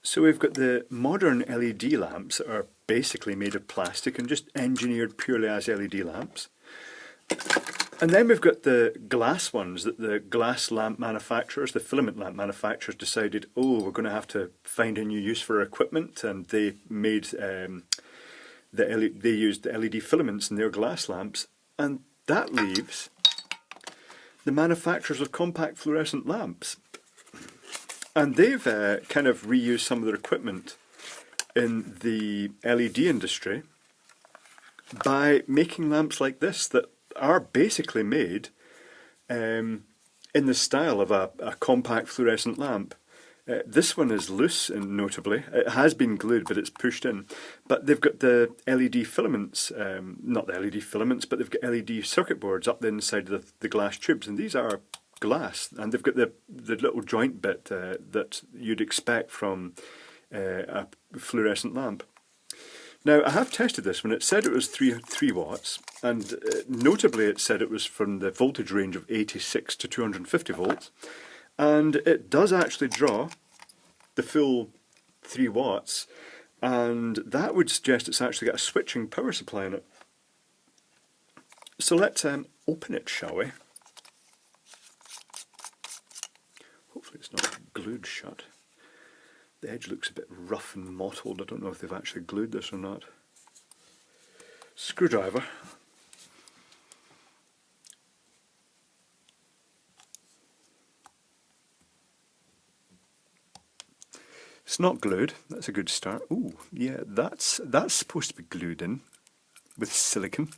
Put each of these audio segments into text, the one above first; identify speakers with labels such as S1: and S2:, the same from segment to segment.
S1: So we've got the modern LED lamps that are basically made of plastic and just engineered purely as LED lamps. And then we've got the glass ones that the glass lamp manufacturers, the filament lamp manufacturers decided, oh, we're going to have to find a new use for our equipment, and they made they used the LED filaments in their glass lamps, and that leaves the manufacturers of compact fluorescent lamps. And they've kind of reused some of their equipment in the LED industry by making lamps like this that are basically made in the style of a compact fluorescent lamp. This one is loose, and notably. It has been glued, but it's pushed in. But they've got the LED filaments, not the LED filaments, but they've got LED circuit boards up the inside of the glass tubes, and these are glass, and they've got the little joint bit that you'd expect from a fluorescent lamp. Now, I have tested this one. It said it was 3 watts, and notably it said it was from the voltage range of 86 to 250 volts, and it does actually draw the full 3 watts, and that would suggest it's actually got a switching power supply in it. So let's open it, shall we? Hopefully it's not glued shut. The edge looks a bit rough and mottled. I don't know if they've actually glued this or not. Screwdriver. It's not glued. That's a good start. Ooh, yeah, that's supposed to be glued in with silicone.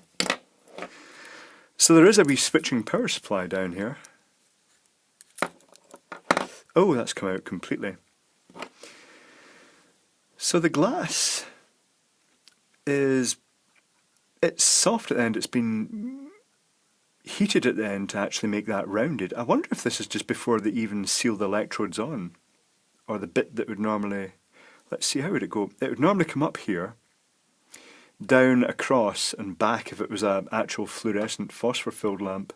S1: So there is a wee switching power supply down here. Oh, that's come out completely. So the glass it's soft at the end. It's been heated at the end to actually make that rounded. I wonder if this is just before they even seal the electrodes on, or the bit that would normally, let's see, how would it go? It would normally come up here, down across and back if it was an actual fluorescent phosphor-filled lamp.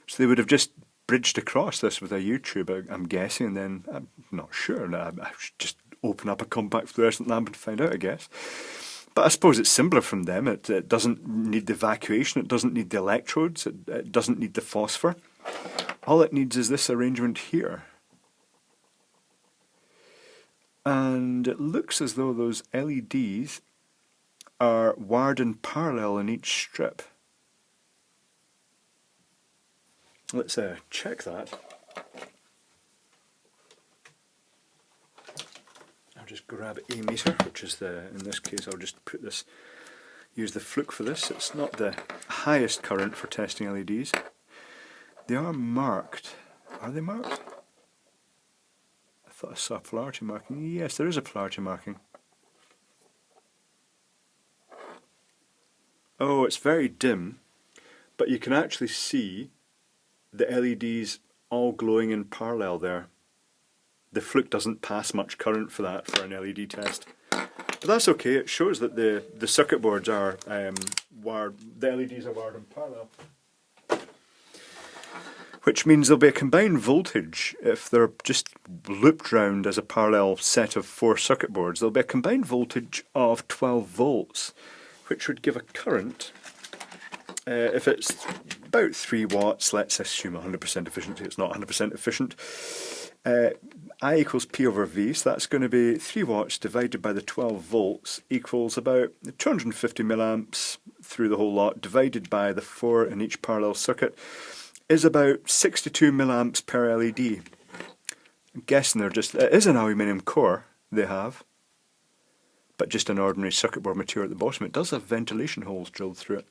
S1: So they would have just bridged across this with a U-tube, I'm guessing, and then, I'm not sure, I should just open up a compact fluorescent lamp and find out, I guess. But I suppose it's simpler from them. It doesn't need the evacuation, it doesn't need the electrodes, it doesn't need the phosphor. All it needs is this arrangement here. And it looks as though those LEDs are wired in parallel in each strip. Let's check that. I'll just grab a meter, which is in this case I'll just use the fluke for this. It's not the highest current for testing LEDs. They are marked. Are they marked? I thought I saw a polarity marking. Yes, there is a polarity marking. Oh, it's very dim, but you can actually see the LEDs all glowing in parallel there. The fluke doesn't pass much current for that for an LED test. But that's okay, it shows that the circuit boards are wired, the LEDs are wired in parallel. Which means there'll be a combined voltage, if they're just looped round as a parallel set of 4 circuit boards, there'll be a combined voltage of 12 volts, which would give a current, if it's about 3 watts, let's assume 100% efficiency, it's not 100% efficient, I equals P over V, so that's going to be 3 watts divided by the 12 volts equals about 250 milliamps through the whole lot, divided by the 4 in each parallel circuit, is about 62 milliamps per LED. I'm guessing it is an aluminium core they have, but just an ordinary circuit board material at the bottom. It does have ventilation holes drilled through it.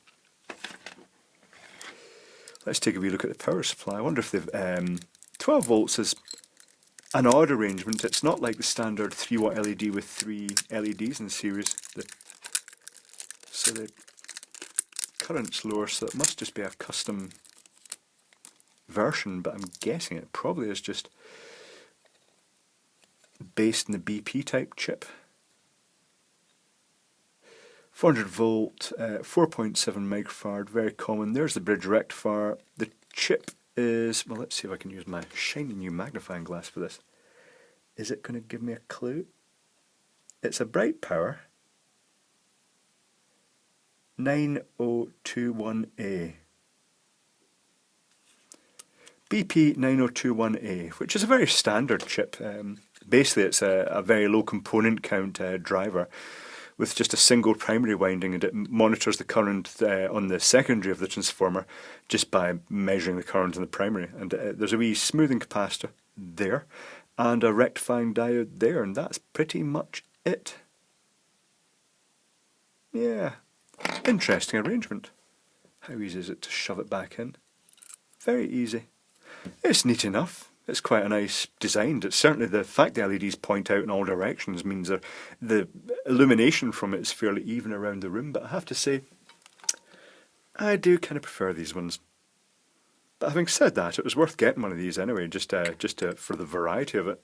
S1: Let's take a wee look at the power supply. I wonder if they've 12 volts is an odd arrangement. It's not like the standard 3 watt LED with 3 LEDs in series. So the current's lower, so it must just be a custom version, but I'm guessing it probably is just based in the BP type chip. 400 volt, 4.7 microfarad, very common. There's the bridge rectifier. The chip is, well, let's see if I can use my shiny new magnifying glass for this. Is it going to give me a clue? It's a bright power 9021A. BP 9021A, which is a very standard chip. Basically, it's a very low component count driver with just a single primary winding, and it monitors the current on the secondary of the transformer just by measuring the current in the primary. And there's a wee smoothing capacitor there and a rectifying diode there, and that's pretty much it. Yeah, interesting arrangement. How easy is it to shove it back in? Very easy. It's neat enough. It's quite a nice design. It's certainly the fact the LEDs point out in all directions means that the illumination from it is fairly even around the room, but I have to say, I do kind of prefer these ones. But having said that, it was worth getting one of these anyway, just for the variety of it.